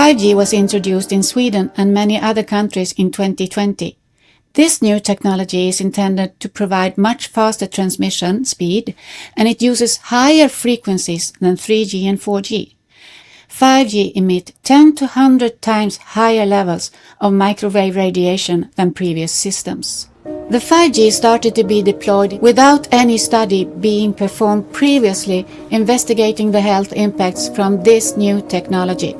5G was introduced in Sweden and many other countries in 2020. This new technology is intended to provide much faster transmission speed, and it uses higher frequencies than 3G and 4G. 5G emit 10 to 100 times higher levels of microwave radiation than previous systems. The 5G started to be deployed without any study being performed previously investigating the health impacts from this new technology.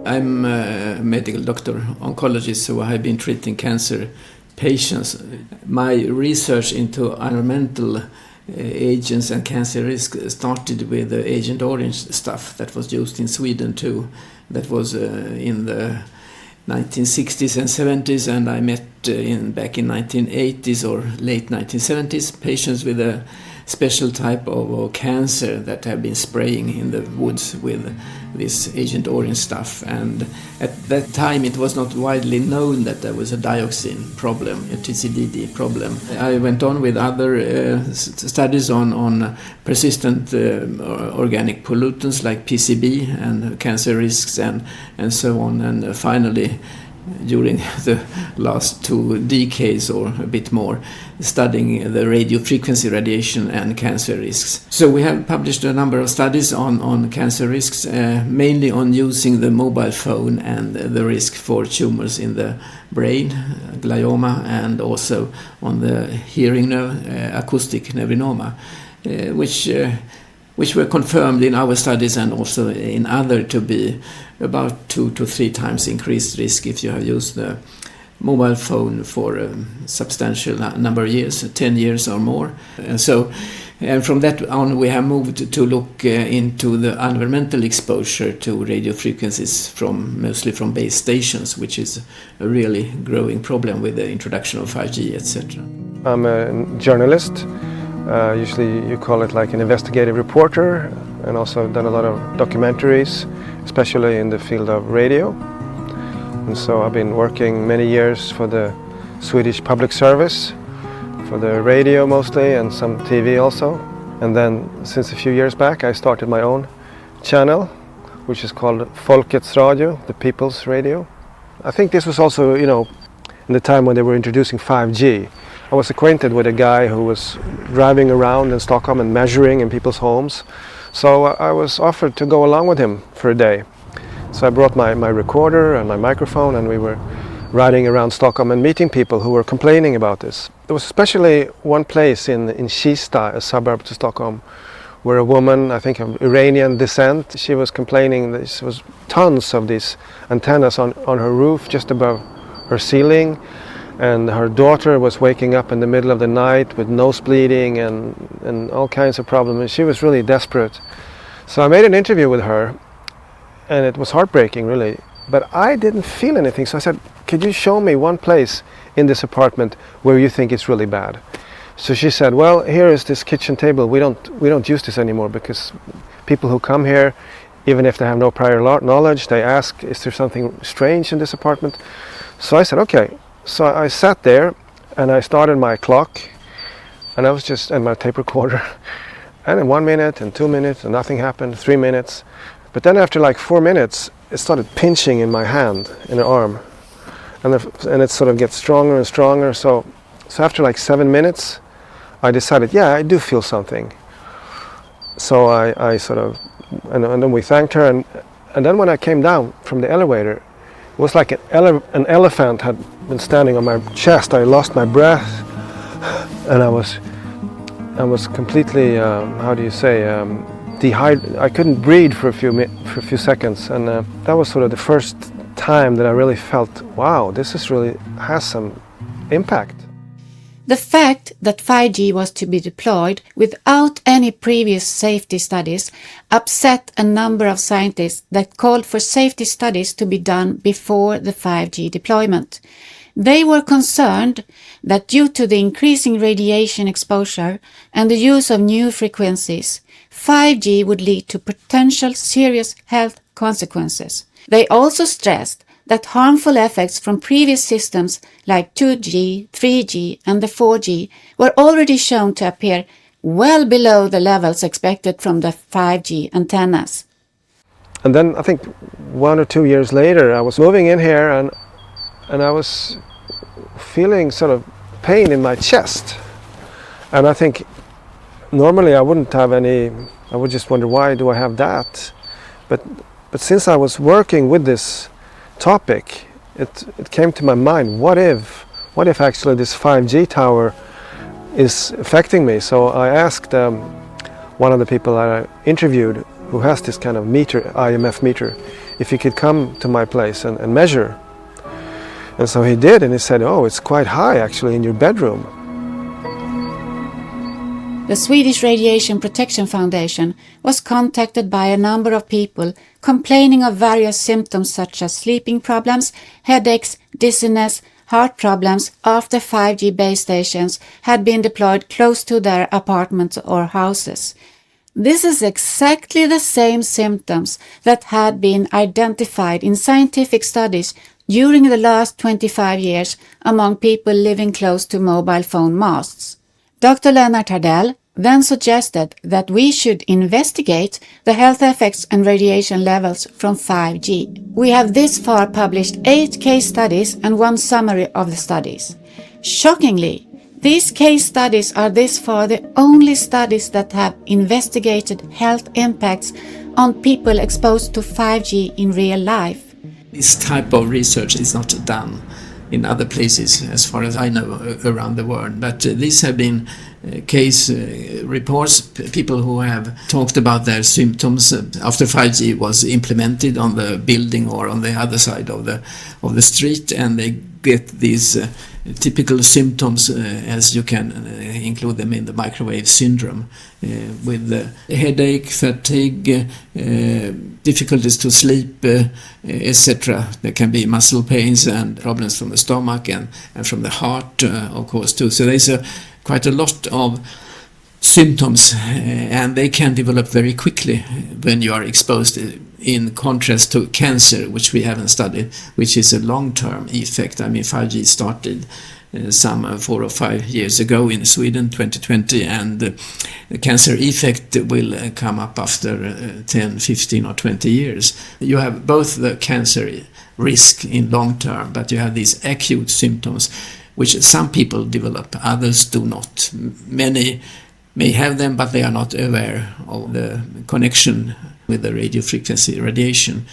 I'm a medical doctor, oncologist, so I have been treating cancer patients. My research into environmental agents and cancer risk started with the Agent Orange stuff that was used in Sweden too. That was in the 1960s and 70s, and I met back in 1980s or late 1970s patients with a special type of cancer that have been spraying in the woods with this Agent Orange stuff. And at that time it was not widely known that there was a dioxin problem, a TCDD problem. I went on with other studies on persistent organic pollutants like PCB and cancer risks and so on. And finally, during the last 2 decades or a bit more, studying the radio frequency radiation and cancer risks. So we have published a number of studies on cancer risks, mainly on using the mobile phone and the risk for tumors in the brain, glioma, and also on the hearing nerve, acoustic neurinoma, which were confirmed in our studies and also in other to be about 2 to 3 times increased risk if you have used the mobile phone for a substantial number of years, 10 years or more. And from that on we have moved to look into the environmental exposure to radio frequencies mostly from base stations, which is a really growing problem with the introduction of 5G, etc. I'm a journalist. Usually you call it like an investigative reporter, and also done a lot of documentaries, especially in the field of radio. And so I've been working many years for the Swedish public service, for the radio mostly, and some TV also. And then since a few years back I started my own channel, which is called Folkets Radio, the People's Radio. I think this was also, in the time when they were introducing 5G. I was acquainted with a guy who was driving around in Stockholm and measuring in people's homes. So I was offered to go along with him for a day. So I brought my recorder and my microphone, and we were riding around Stockholm and meeting people who were complaining about this. There was especially one place in Kista, a suburb to Stockholm, where a woman, I think of Iranian descent, she was complaining that there was tons of these antennas on her roof just above her ceiling. And her daughter was waking up in the middle of the night with nose bleeding and all kinds of problems. And she was really desperate. So I made an interview with her, and it was heartbreaking, really. But I didn't feel anything. So I said, could you show me one place in this apartment where you think it's really bad? So she said, well, here is this kitchen table. We don't use this anymore because people who come here, even if they have no prior knowledge, they ask, is there something strange in this apartment? So I said, okay. So I sat there and I started my clock, and I was just in my tape recorder, and in 1 minute and 2 minutes and nothing happened, 3 minutes. But then after like 4 minutes it started pinching in my hand, in the arm, and it sort of gets stronger and stronger. So after like 7 minutes I decided, yeah, I do feel something. So I sort of, and then we thanked her, and then when I came down from the elevator, it was like an elephant had been standing on my chest. I lost my breath, and I was completely, dehydrated. I couldn't breathe for a few seconds, and that was sort of the first time that I really felt, wow, this really has some impact. The fact that 5G was to be deployed without any previous safety studies upset a number of scientists that called for safety studies to be done before the 5G deployment. They were concerned that due to the increasing radiation exposure and the use of new frequencies, 5G would lead to potential serious health consequences. They also stressed that harmful effects from previous systems like 2G, 3G and the 4G were already shown to appear well below the levels expected from the 5G antennas. And then I think 1 or 2 years later I was moving in here and I was feeling sort of pain in my chest. And I think normally I wouldn't have any, I would just wonder why do I have that? But since I was working with this topic, it came to my mind, what if actually this 5G tower is affecting me? So I asked one of the people that I interviewed who has this kind of meter, IMF meter, if he could come to my place and measure. And so he did, and he said, oh, it's quite high actually in your bedroom. The Swedish Radiation Protection Foundation was contacted by a number of people complaining of various symptoms such as sleeping problems, headaches, dizziness, heart problems after 5G base stations had been deployed close to their apartments or houses. This is exactly the same symptoms that had been identified in scientific studies during the last 25 years among people living close to mobile phone masts. Dr. Lennart Hardell then suggested that we should investigate the health effects and radiation levels from 5G. We have this far published 8 case studies and one summary of the studies. Shockingly, these case studies are this far the only studies that have investigated health impacts on people exposed to 5G in real life. This type of research is not done in other places, as far as I know, around the world. But these have been case reports, people who have talked about their symptoms after 5G was implemented on the building or on the other side of the street, and they get these typical symptoms, as you can include them in the microwave syndrome, with headache, fatigue, difficulties to sleep, etc. There can be muscle pains and problems from the stomach and from the heart, of course, too. So there's quite a lot of symptoms, and they can develop very quickly when you are exposed, in contrast to cancer, which we haven't studied, which is a long-term effect. I mean, 5G started some 4 or 5 years ago in Sweden, 2020, and the cancer effect will come up after 10, 15 or 20 years. You have both the cancer risk in long term, but you have these acute symptoms, which some people develop, others do not. Many may have them, but they are not aware of the connection with the radio frequency radiation.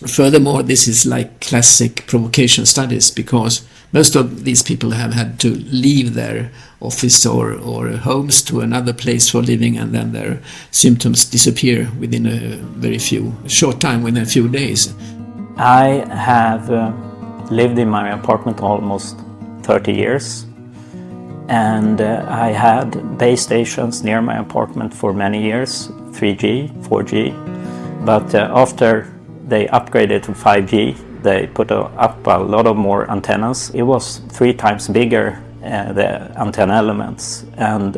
Furthermore, this is like classic provocation studies, because most of these people have had to leave their office or homes to another place for living, and then their symptoms disappear within a very short time, within a few days. I have lived in my apartment almost 30 years, and I had base stations near my apartment for many years, 3G, 4G, but after they upgraded to 5G, they put up a lot of more antennas. It was 3 times bigger, the antenna elements, and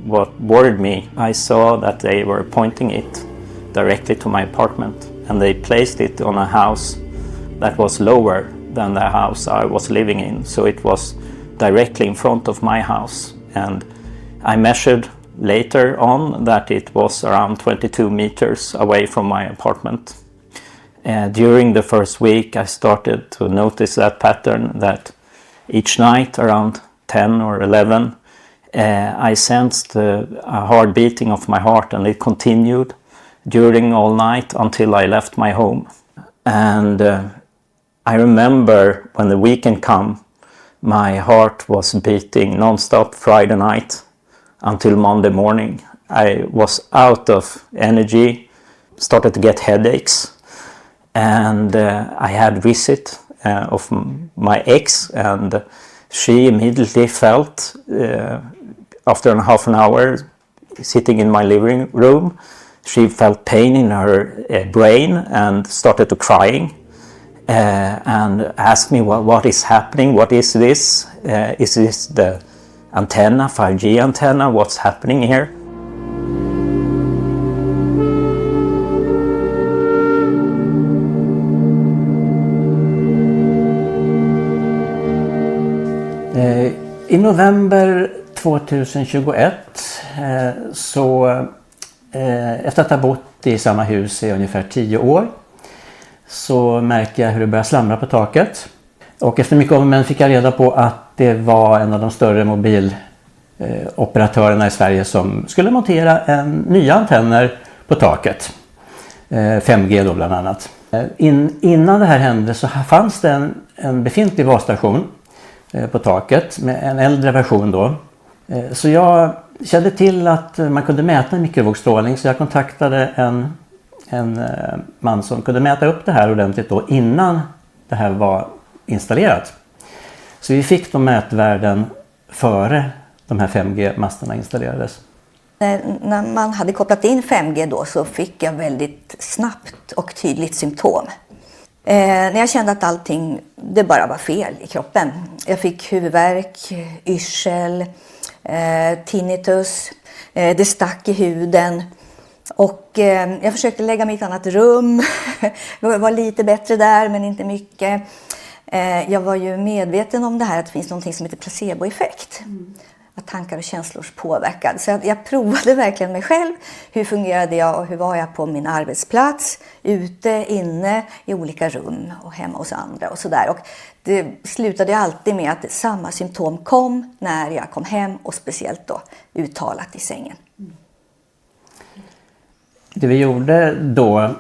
what worried me, I saw that they were pointing it directly to my apartment, and they placed it on a house that was lower than the house I was living in, so it was directly in front of my house. And I measured later on that it was around 22 meters away from my apartment. During the first week I started to notice that pattern, that each night around 10 or 11 I sensed a hard beating of my heart, and it continued during all night until I left my home. And I remember when the weekend came, my heart was beating non-stop Friday night until Monday morning. I was out of energy, started to get headaches, and I had visit of my ex, and she immediately felt, after half an hour sitting in my living room, she felt pain in her brain and started to crying. And asked me what is happening, what is this? Is this the antenna, 5G antenna, what's happening here? I november 2021 så efter att ha bott i samma hus i ungefär 10 år så märker jag hur det börjar slamra på taket. Och efter mycket om men fick jag reda på att det var en av de större mobiloperatörerna i Sverige som skulle montera nya antenner på taket. 5G då bland annat. Innan det här hände så fanns det en befintlig basstation på taket med en äldre version då. Så jag kände till att man kunde mäta mikrovågsstrålning, så jag kontaktade en man som kunde mäta upp det här ordentligt då innan det här var installerat. Så vi fick de mätvärden före de här 5G-masterna installerades. När man hade kopplat in 5G då så fick jag väldigt snabbt och tydligt symptom. När jag kände att allting, det bara var fel i kroppen. Jag fick huvudvärk, yrsel, tinnitus, det stack i huden. Och jag försökte lägga mig i ett annat rum. Det var lite bättre där men inte mycket. Jag var ju medveten om det här att det finns något som heter placeboeffekt. Att tankar och känslor påverkade. Så jag provade verkligen mig själv. Hur fungerade jag och hur var jag på min arbetsplats? Ute, inne, i olika rum och hemma hos andra och sådär. Och det slutade alltid med att samma symptom kom när jag kom hem och speciellt då uttalat i sängen. Det vi gjorde då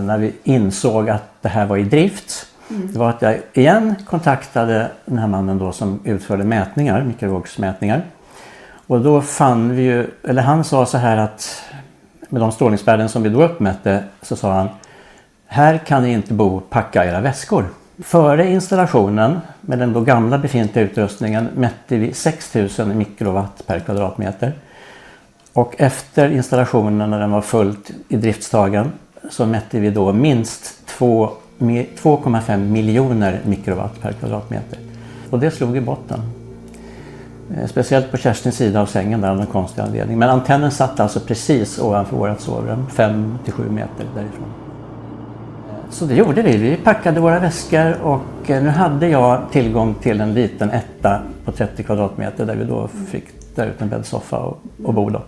när vi insåg att det här var i drift, det var att jag igen kontaktade den här mannen då som utförde mätningar, mikrovågsmätningar. Och då fann vi ju, eller han sa så här att med de strålningsvärden som vi då uppmätte så sa han: här kan ni inte bo, packa era väskor. Före installationen med den då gamla befintliga utrustningen mätte vi 6000 mikrowatt per kvadratmeter. Och efter installationen när den var fullt i driftstagen så mätte vi då minst 2,5 miljoner mikrowatt per kvadratmeter. Och det slog i botten. Speciellt på Kerstins sida av sängen där av en konstig anledning. Men antennen satt alltså precis ovanför vårt sovrum, 5-7 meter därifrån. Så det gjorde vi. Vi packade våra väskor och nu hade jag tillgång till en liten etta på 30 kvadratmeter där vi då fick där ut en bäddsoffa och bo då.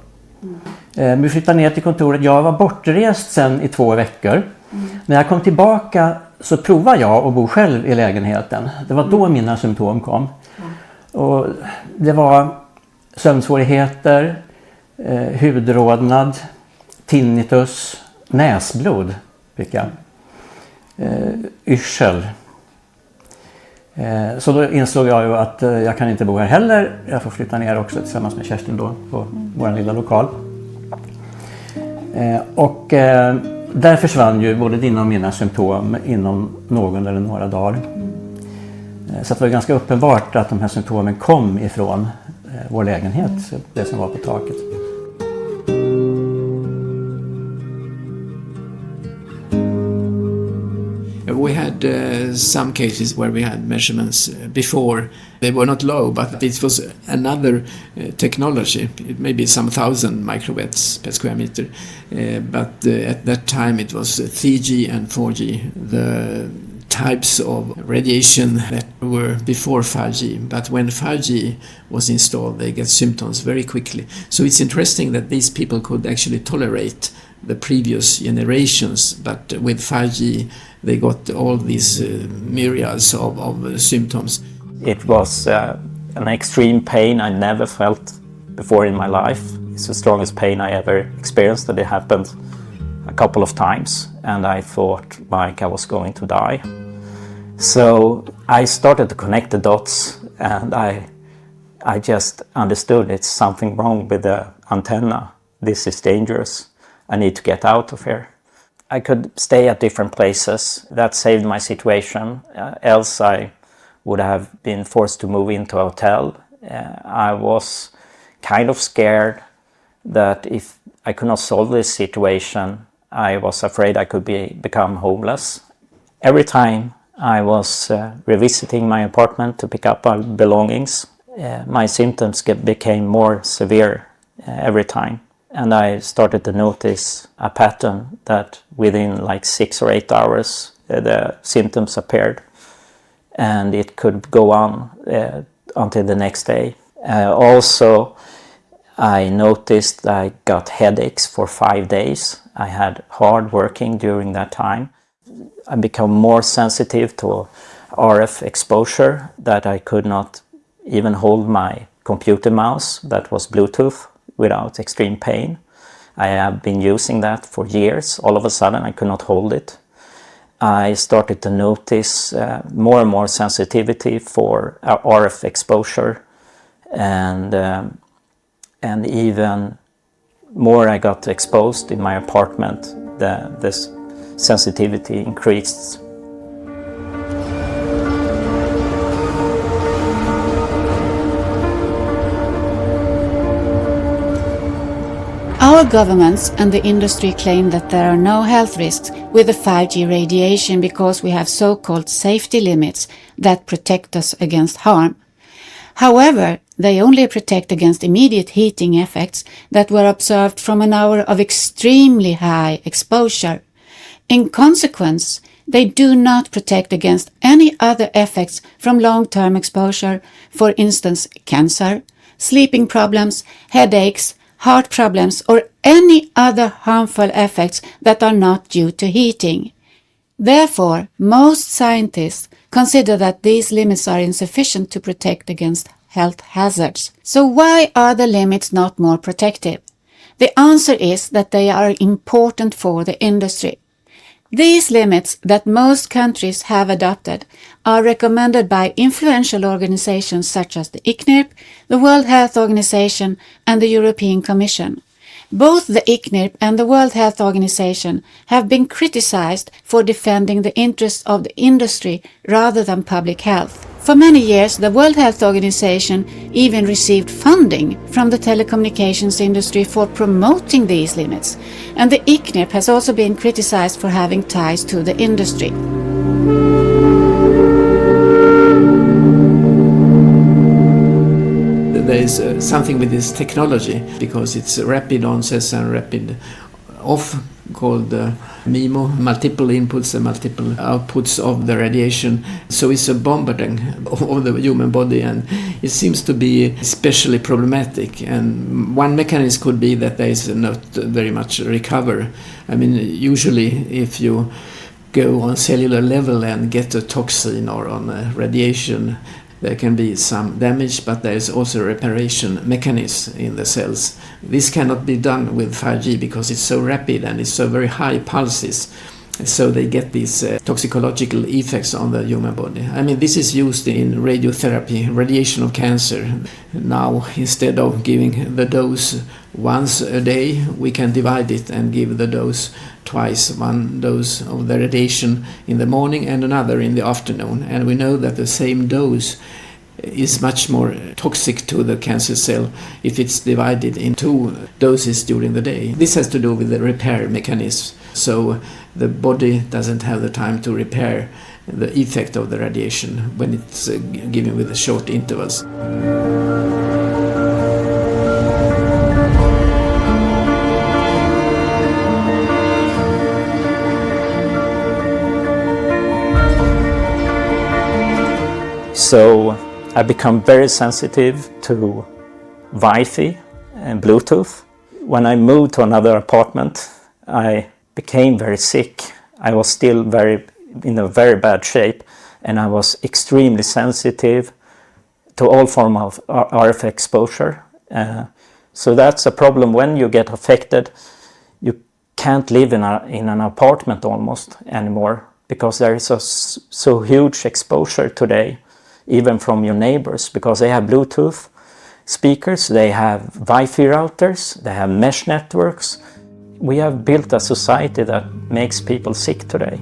Vi flyttade ner till kontoret. Jag var bortrest sen i 2 veckor. När jag kom tillbaka så provade jag att bo själv i lägenheten. Det var då mina symptom kom. Och det var sömnsvårigheter, hudrodnad, tinnitus, näsblod fick jag. Yrsel. Så då insåg jag ju att jag kan inte bo här heller. Jag får flytta ner också tillsammans med Kerstin då på vår lilla lokal. Och där försvann ju både dina och mina symptom inom någon eller några dagar. Så det var ganska uppenbart att de här symptomen kom ifrån vår lägenhet, det som var på taket. We had some cases where we had measurements before. They were not low, but it was another technology. It may be some 1,000 microwatts per square meter. But at that time it was 3G and 4G, the types of radiation that were before 5G. But when 5G was installed, they get symptoms very quickly. So it's interesting that these people could actually tolerate the previous generations, but with 5G they got all these myriads of symptoms. It was an extreme pain I never felt before in my life. It's the strongest pain I ever experienced, and it happened a couple of times, and I thought like I was going to die. So I started to connect the dots, and I just understood it's something wrong with the antenna. This is dangerous. I need to get out of here. I could stay at different places. That saved my situation. Else I would have been forced to move into a hotel. I was kind of scared that if I could not solve this situation, I was afraid I could become homeless. Every time I was revisiting my apartment to pick up my belongings, my symptoms became more severe every time. And I started to notice a pattern that within like 6 or 8 hours the symptoms appeared, and it could go on until the next day. Also, I noticed I got headaches for 5 days. I had hard working during that time. I become more sensitive to RF exposure, that I could not even hold my computer mouse that was Bluetooth without extreme pain. I have been using that for years. All of a sudden I could not hold it. I started to notice more and more sensitivity for RF exposure, and even more I got exposed in my apartment, this sensitivity increased. Our governments and the industry claim that there are no health risks with the 5G radiation because we have so-called safety limits that protect us against harm. However, they only protect against immediate heating effects that were observed from an hour of extremely high exposure. In consequence, they do not protect against any other effects from long-term exposure, for instance, cancer, sleeping problems, headaches, heart problems, or any other harmful effects that are not due to heating. Therefore, most scientists consider that these limits are insufficient to protect against health hazards. So why are the limits not more protective? The answer is that they are important for the industry. These limits that most countries have adopted are recommended by influential organizations such as the ICNIRP, the World Health Organization, and the European Commission. Both the ICNIRP and the World Health Organization have been criticized for defending the interests of the industry rather than public health. For many years, the World Health Organization even received funding from the telecommunications industry for promoting these limits, and the ICNIRP has also been criticized for having ties to the industry. There is something with this technology, because it's rapid onset and rapid off, called MIMO, multiple inputs and multiple outputs of the radiation. So it's a bombarding of the human body, and it seems to be especially problematic. And one mechanism could be that there is not very much recover. I mean, usually if you go on cellular level and get a toxin or on a radiation, there can be some damage, but there is also a reparation mechanism in the cells. This cannot be done with 5G because it's so rapid and it's so very high pulses. So they get these toxicological effects on the human body. I mean, this is used in radiotherapy, radiation of cancer. Now, instead of giving the dose once a day, we can divide it and give the dose twice, one dose of the radiation in the morning and another in the afternoon. And we know that the same dose is much more toxic to the cancer cell if it's divided in two doses during the day. This has to do with the repair mechanism. So the body doesn't have the time to repair the effect of the radiation when it's given with the short intervals. So I become very sensitive to Wi-Fi and Bluetooth. When I moved to another apartment, I became very sick. I was still in a very bad shape, and I was extremely sensitive to all form of RF exposure. So that's a problem. When you get affected, you can't live in an apartment almost anymore, because there is so huge exposure today, even from your neighbors, because they have Bluetooth speakers, they have Wi-Fi routers, they have mesh networks. We have built a society that makes people sick today.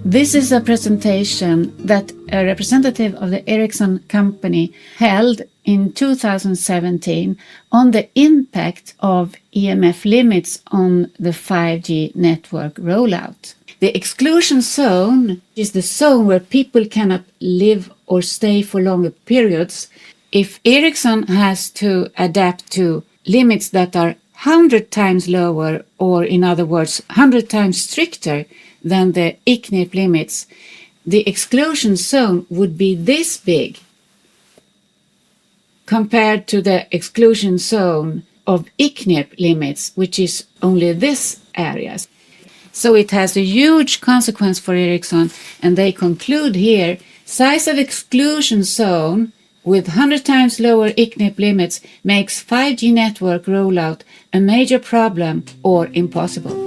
This is a presentation that a representative of the Ericsson company held in 2017 on the impact of EMF limits on the 5G network rollout. The exclusion zone is the zone where people cannot live or stay for longer periods. If Ericsson has to adapt to limits that are 100 times lower, or in other words, 100 times stricter than the ICNIRP limits, the exclusion zone would be this big. compared to the exclusion zone of ICNIRP limits, which is only this area. So it has a huge consequence for Ericsson, and they conclude here, size of exclusion zone with 100 times lower ICNIRP limits makes 5G network rollout a major problem or impossible.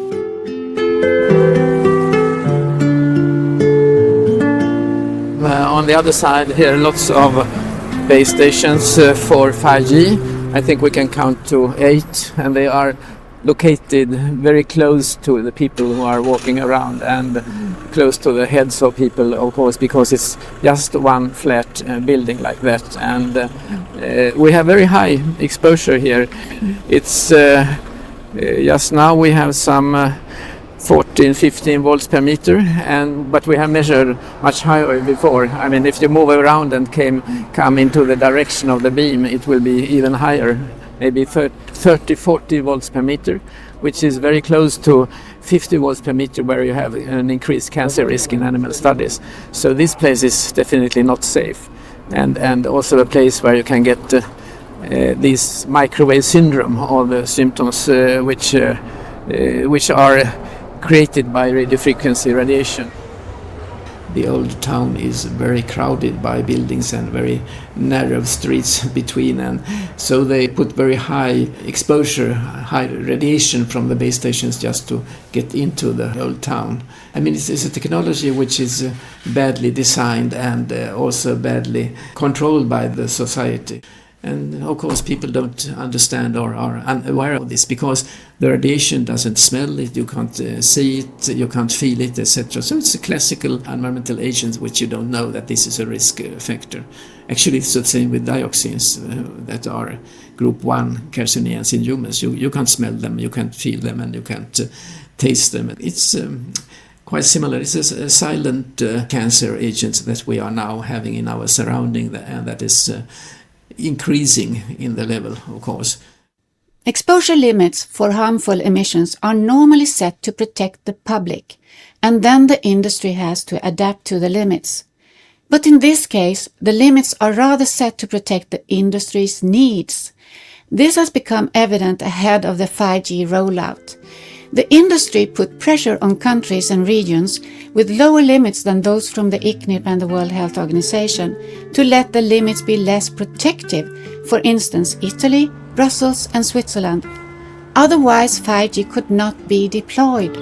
On the other side here, lots of base stations for 5G. I think we can count to 8, and they are located very close to the people who are walking around and close to the heads of people, of course, because it's just one flat building like that. And we have very high exposure here. It's just now we have some 14-15 volts per meter, but we have measured much higher before. I mean, if you move around and come into the direction of the beam, it will be even higher, maybe 30-40 volts per meter, which is very close to 50 volts per meter, where you have an increased cancer risk in animal studies. So this place is definitely not safe, and also a place where you can get this microwave syndrome, or the symptoms which are created by radio frequency radiation. The old town is very crowded by buildings and very narrow streets between, and so they put very high exposure, high radiation from the base stations just to get into the old town. I mean, it's a technology which is badly designed and also badly controlled by the society. And of course people don't understand or are unaware of this, because the radiation doesn't smell it, you can't see it, you can't feel it, etc. So it's a classical environmental agent which you don't know that this is a risk factor. Actually it's the same with dioxins that are group 1 carcinogens in humans. You can't smell them, you can't feel them, and you can't taste them. It's quite similar. It's a silent cancer agent that we are now having in our surrounding, and that is increasing in the level, of course. Exposure limits for harmful emissions are normally set to protect the public, and then the industry has to adapt to the limits. But in this case, the limits are rather set to protect the industry's needs. This has become evident ahead of the 5G rollout. The industry put pressure on countries and regions with lower limits than those from the ICNIRP and the World Health Organization to let the limits be less protective, for instance Italy, Brussels and Switzerland. Otherwise 5G could not be deployed.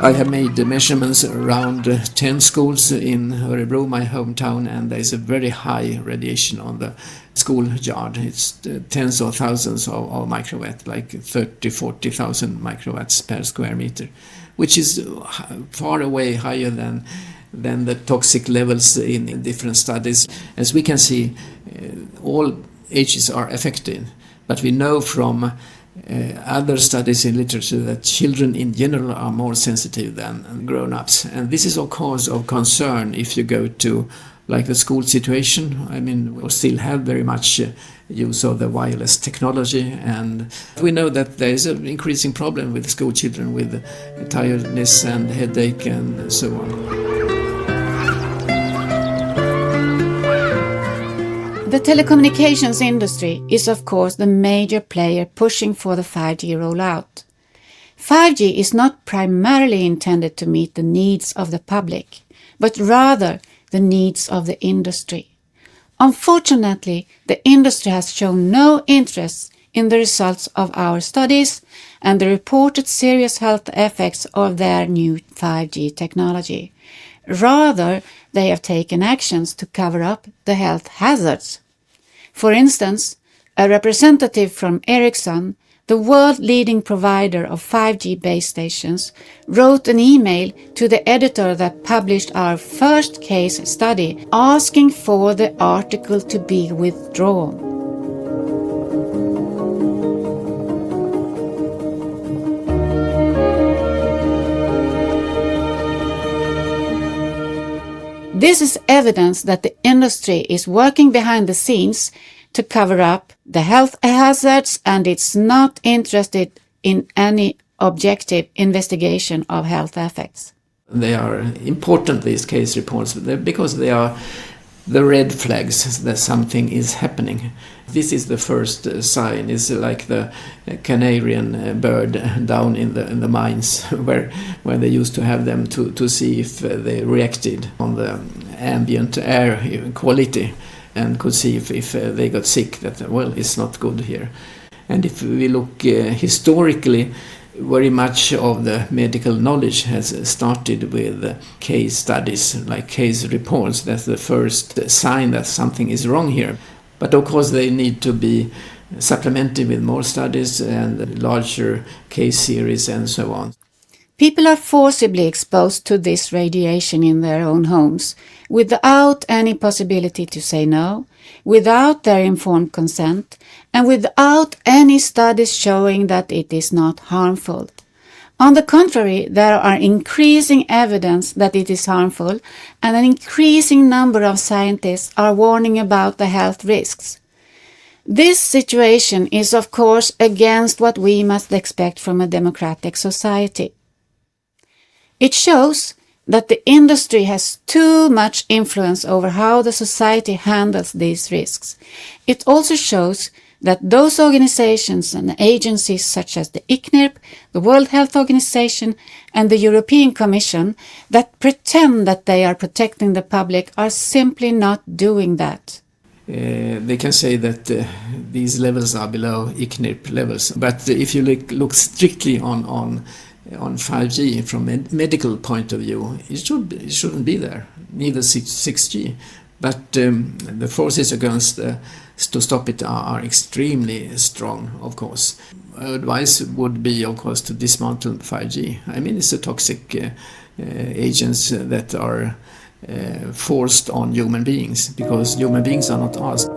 I have made the measurements around 10 schools in Örebro, my hometown, and there is a very high radiation on the schoolyard. It's tens of thousands of microwatts, like 30-40,000 microwatts per square meter, which is far away higher than the toxic levels in different studies. As we can see, all ages are affected, but we know from other studies in literature that children in general are more sensitive than grown-ups, and this is of course of concern if you go to like the school situation. I mean, we still have very much use of the wireless technology, and we know that there is an increasing problem with school children with tiredness and headache and so on. The telecommunications industry is of course the major player pushing for the 5G rollout. 5G is not primarily intended to meet the needs of the public, but rather the needs of the industry. Unfortunately, the industry has shown no interest in the results of our studies and the reported serious health effects of their new 5G technology. Rather, they have taken actions to cover up the health hazards. For instance, a representative from Ericsson, the world-leading provider of 5G base stations, wrote an email to the editor that published our first case study asking for the article to be withdrawn. This is evidence that the industry is working behind the scenes to cover up the health hazards, and it's not interested in any objective investigation of health effects. They are important, these case reports, because they are the red flags that something is happening. This is the first sign. It's like the Canarian bird down in the mines where they used to have them to see if they reacted on the ambient air quality and could see if they got sick, that, well, it's not good here. And if we look historically, very much of the medical knowledge has started with case studies, like case reports. That's the first sign that something is wrong here. But of course they need to be supplemented with more studies and larger case series and so on. People are forcibly exposed to this radiation in their own homes without any possibility to say no, without their informed consent, and without any studies showing that it is not harmful. On the contrary, there are increasing evidence that it is harmful, and an increasing number of scientists are warning about the health risks. This situation is, of course, against what we must expect from a democratic society. It shows that the industry has too much influence over how the society handles these risks. It also shows that those organizations and agencies such as the ICNIRP, the World Health Organization and the European Commission that pretend that they are protecting the public are simply not doing that. They can say that these levels are below ICNIRP levels, but if you look strictly on 5G from a medical point of view, it shouldn't be there, neither 6G. But the forces against to stop it are extremely strong, of course. Advice would be, of course, to dismantle 5G. I mean, it's a toxic agents that are forced on human beings, because human beings are not asked.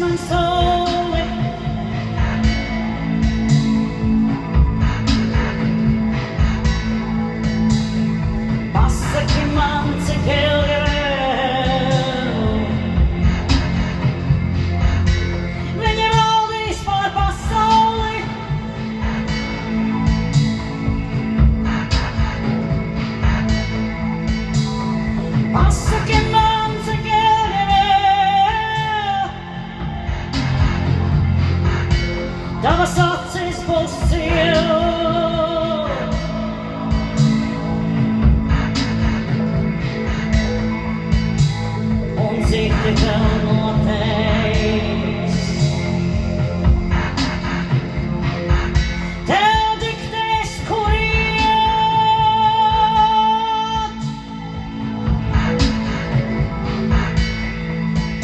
man slowly. Pasaki man together. When you're all these for slowly. Pasaki man together. Där var satsis på